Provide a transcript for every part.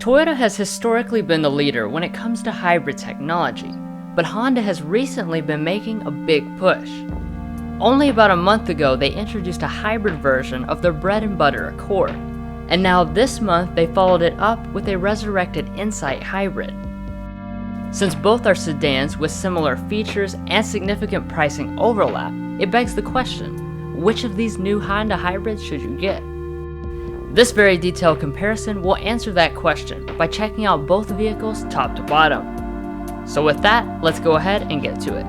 Toyota has historically been the leader when it comes to hybrid technology, but Honda has recently been making a big push. Only about a month ago, they introduced a hybrid version of their bread and butter Accord, and now this month they followed it up with a resurrected Insight Hybrid. Since both are sedans with similar features and significant pricing overlap, it begs the question, which of these new Honda hybrids should you get? This very detailed comparison will answer that question by checking out both vehicles top to bottom. So with that, let's go ahead and get to it.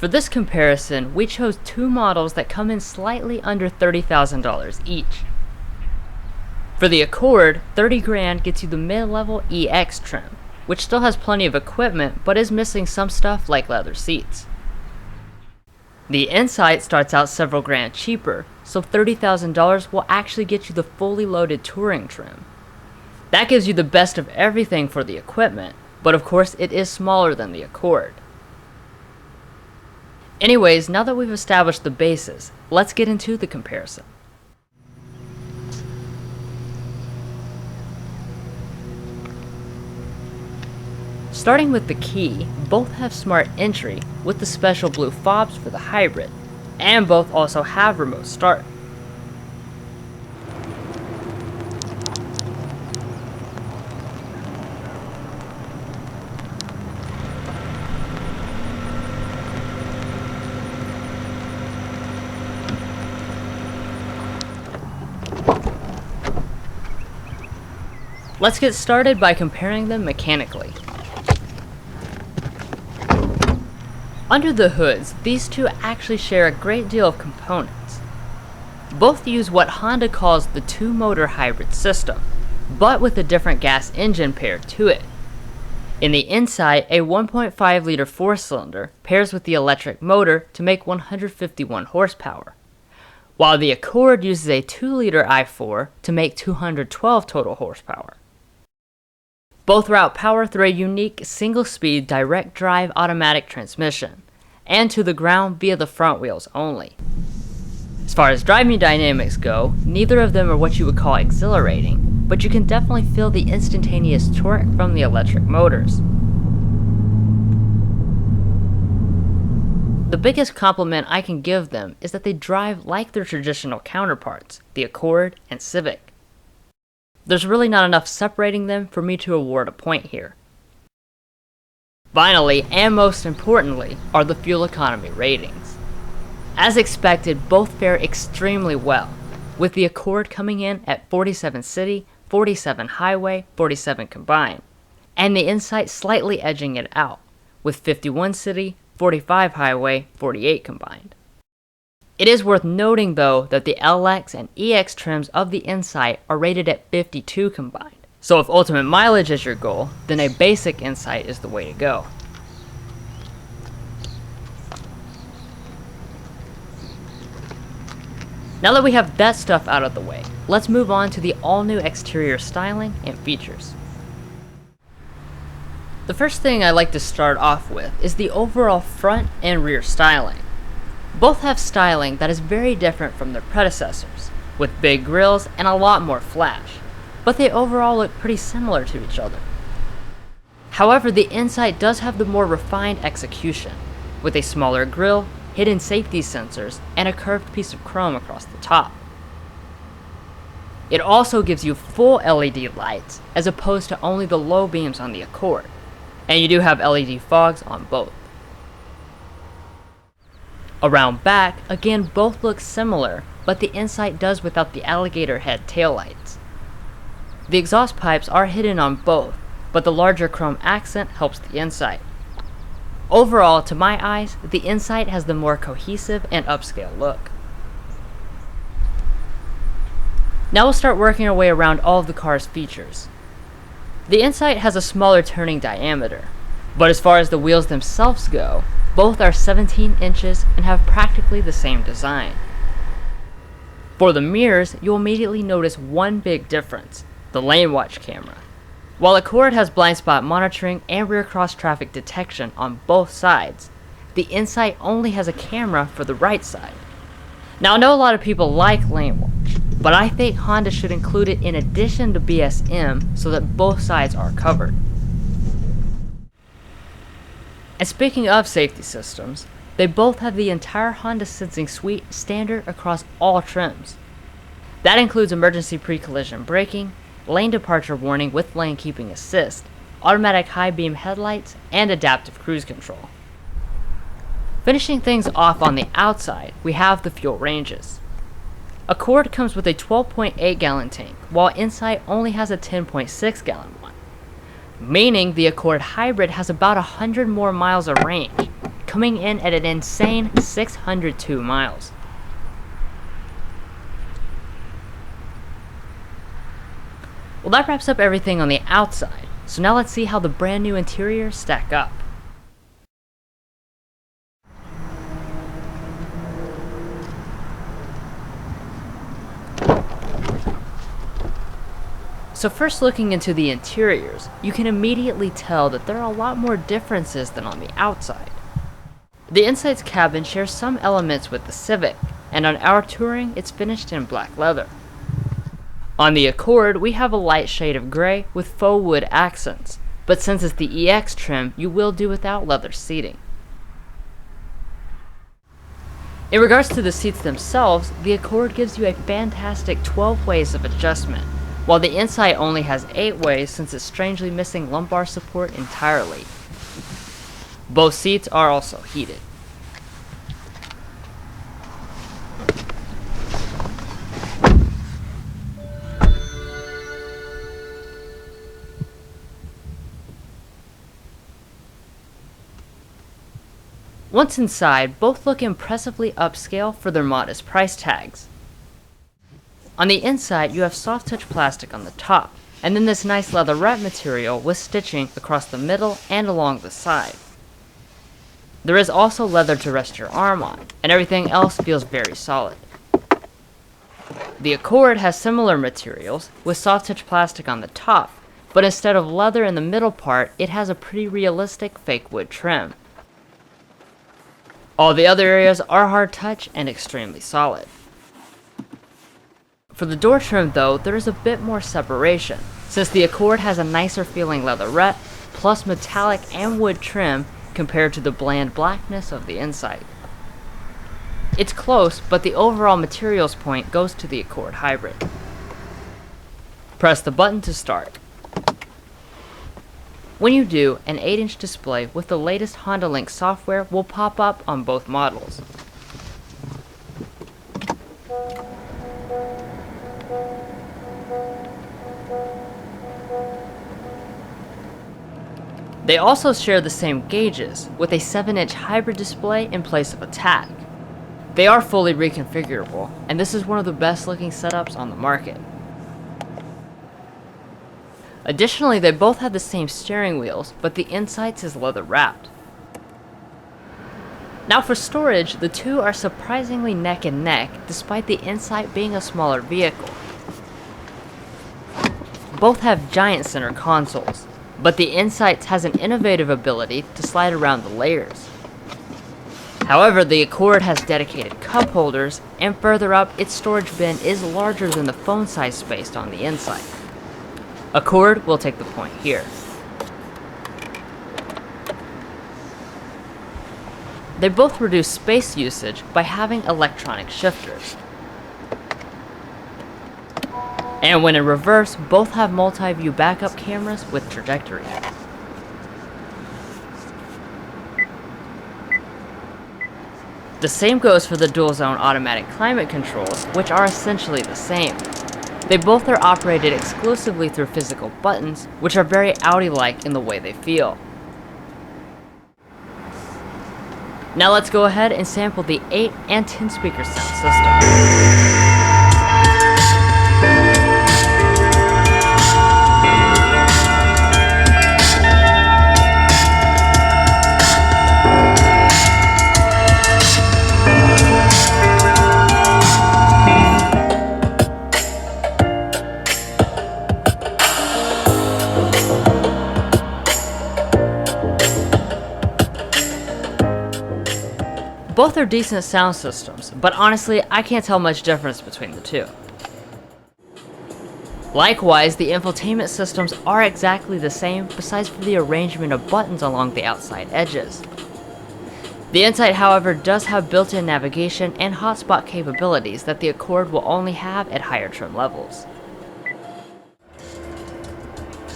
For this comparison, we chose two models that come in slightly under $30,000 each. For the Accord, $30,000 gets you the mid-level EX trim, which still has plenty of equipment but is missing some stuff like leather seats. The Insight starts out several grand cheaper, so $30,000 will actually get you the fully loaded touring trim. That gives you the best of everything for the equipment, but of course it is smaller than the Accord. Anyways, now that we've established the basis, let's get into the comparison. Starting with the key, both have smart entry with the special blue fobs for the hybrid, and both also have remote start. Let's get started by comparing them mechanically. Under the hoods, these two actually share a great deal of components. Both use what Honda calls the two-motor hybrid system, but with a different gas engine paired to it. In the Insight, a 1.5-liter four-cylinder pairs with the electric motor to make 151 horsepower, while the Accord uses a 2-liter i4 to make 212 total horsepower. Both route power through a unique single-speed direct drive automatic transmission, and to the ground via the front wheels only. As far as driving dynamics go, neither of them are what you would call exhilarating, but you can definitely feel the instantaneous torque from the electric motors. The biggest compliment I can give them is that they drive like their traditional counterparts, the Accord and Civic. There's really not enough separating them for me to award a point here. Finally, and most importantly, are the fuel economy ratings. As expected, both fare extremely well, with the Accord coming in at 47 city, 47 highway, 47 combined, and the Insight slightly edging it out, with 51 city, 45 highway, 48 combined. It is worth noting though that the LX and EX trims of the Insight are rated at 52 combined, so if ultimate mileage is your goal, then a basic Insight is the way to go. Now that we have that stuff out of the way, let's move on to the all-new exterior styling and features. The first thing I like to start off with is the overall front and rear styling. Both have styling that is very different from their predecessors, with big grills and a lot more flash, but they overall look pretty similar to each other. However, the Insight does have the more refined execution, with a smaller grille, hidden safety sensors, and a curved piece of chrome across the top. It also gives you full LED lights, as opposed to only the low beams on the Accord, and you do have LED fogs on both. Around back, again both look similar, but the Insight does without the alligator head taillights. The exhaust pipes are hidden on both, but the larger chrome accent helps the Insight. Overall, to my eyes, the Insight has the more cohesive and upscale look. Now we'll start working our way around all of the car's features. The Insight has a smaller turning diameter, but as far as the wheels themselves go, both are 17 inches and have practically the same design. For the mirrors, you'll immediately notice one big difference: the lane watch camera. While Accord has blind spot monitoring and rear cross traffic detection on both sides, the Insight only has a camera for the right side. Now I know a lot of people like lane watch, but I think Honda should include it in addition to BSM so that both sides are covered. And speaking of safety systems, they both have the entire Honda Sensing Suite standard across all trims. That includes emergency pre-collision braking, lane departure warning with lane keeping assist, automatic high beam headlights, and adaptive cruise control. Finishing things off on the outside, we have the fuel ranges. Accord comes with a 12.8 gallon tank, while Insight only has a 10.6 gallon one, meaning the Accord Hybrid has about 100 more miles of range, coming in at an insane 602 miles. Well, that wraps up everything on the outside, so now let's see how the brand new interiors stack up. So first, looking into the interiors, you can immediately tell that there are a lot more differences than on the outside. The Insight's cabin shares some elements with the Civic, and on our Touring, it's finished in black leather. On the Accord, we have a light shade of gray with faux wood accents, but since it's the EX trim, you will do without leather seating. In regards to the seats themselves, the Accord gives you a fantastic 12 ways of adjustment, while the Insight only has 8 ways since it's strangely missing lumbar support entirely. Both seats are also heated. Once inside, both look impressively upscale for their modest price tags. On the inside, you have soft touch plastic on the top, and then this nice leatherette material with stitching across the middle and along the side. There is also leather to rest your arm on, and everything else feels very solid. The Accord has similar materials, with soft touch plastic on the top, but instead of leather in the middle part, it has a pretty realistic fake wood trim. All the other areas are hard touch and extremely solid. For the door trim though, there is a bit more separation, since the Accord has a nicer feeling leatherette, plus metallic and wood trim compared to the bland blackness of the Insight. It's close, but the overall materials point goes to the Accord Hybrid. Press the button to start. When you do, an 8-inch display with the latest Honda Link software will pop up on both models. They also share the same gauges, with a 7-inch hybrid display in place of a tag. They are fully reconfigurable, and this is one of the best looking setups on the market. Additionally, they both have the same steering wheels, but the Insight's is leather wrapped. Now for storage, the two are surprisingly neck and neck, despite the Insight being a smaller vehicle. Both have giant center consoles, but the Insight has an innovative ability to slide around the layers. However, the Accord has dedicated cup holders, and further up, its storage bin is larger than the phone size space on the Insight. Accord will take the point here. They both reduce space usage by having electronic shifters. And when in reverse, both have multi-view backup cameras with trajectory. The same goes for the dual zone automatic climate controls, which are essentially the same. They both are operated exclusively through physical buttons, which are very Audi-like in the way they feel. Now let's go ahead and sample the 8 and 10 speaker sound system. Both are decent sound systems, but honestly, I can't tell much difference between the two. Likewise, the infotainment systems are exactly the same, besides for the arrangement of buttons along the outside edges. The Insight, however, does have built-in navigation and hotspot capabilities that the Accord will only have at higher trim levels.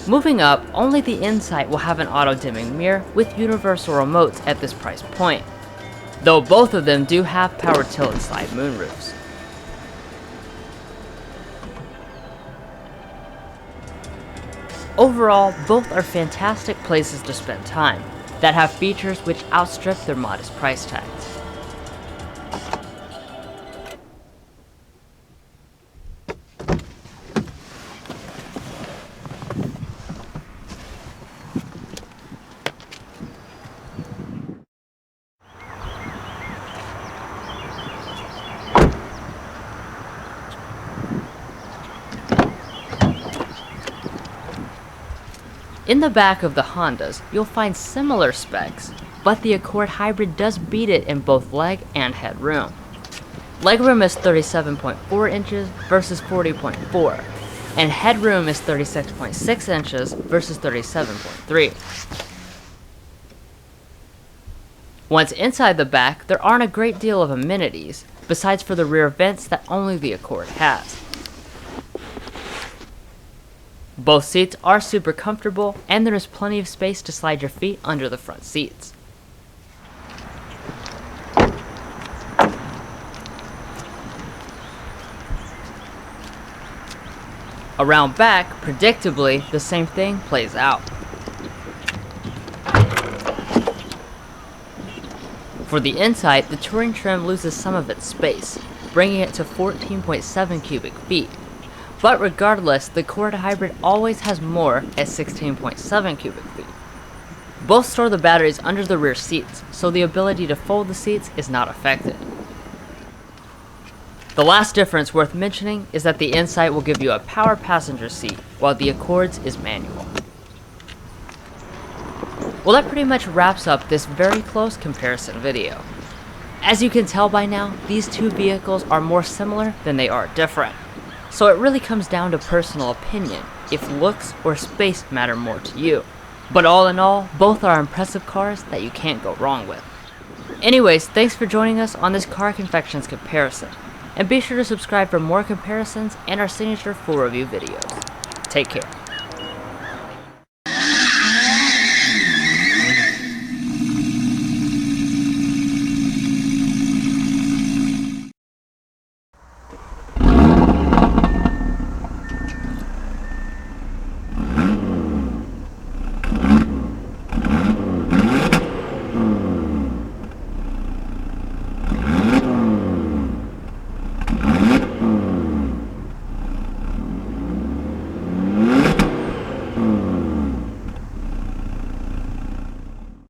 Moving up, only the Insight will have an auto-dimming mirror with universal remotes at this price point, though both of them do have power tilt and slide moonroofs. Overall, both are fantastic places to spend time, that have features which outstrip their modest price tags. In the back of the Hondas, you'll find similar specs, but the Accord Hybrid does beat it in both leg and headroom. Legroom is 37.4 inches versus 40.4, and headroom is 36.6 inches versus 37.3. Once inside the back, there aren't a great deal of amenities, besides for the rear vents that only the Accord has. Both seats are super comfortable, and there is plenty of space to slide your feet under the front seats. Around back, predictably, the same thing plays out. For the Insight, the touring trim loses some of its space, bringing it to 14.7 cubic feet. But regardless, the Accord Hybrid always has more at 16.7 cubic feet. Both store the batteries under the rear seats, so the ability to fold the seats is not affected. The last difference worth mentioning is that the Insight will give you a power passenger seat, while the Accord's is manual. Well, that pretty much wraps up this very close comparison video. As you can tell by now, these two vehicles are more similar than they are different. So it really comes down to personal opinion, if looks or space matter more to you. But all in all, both are impressive cars that you can't go wrong with. Anyways, thanks for joining us on this Car Confections comparison, and be sure to subscribe for more comparisons and our signature full review videos. Take care.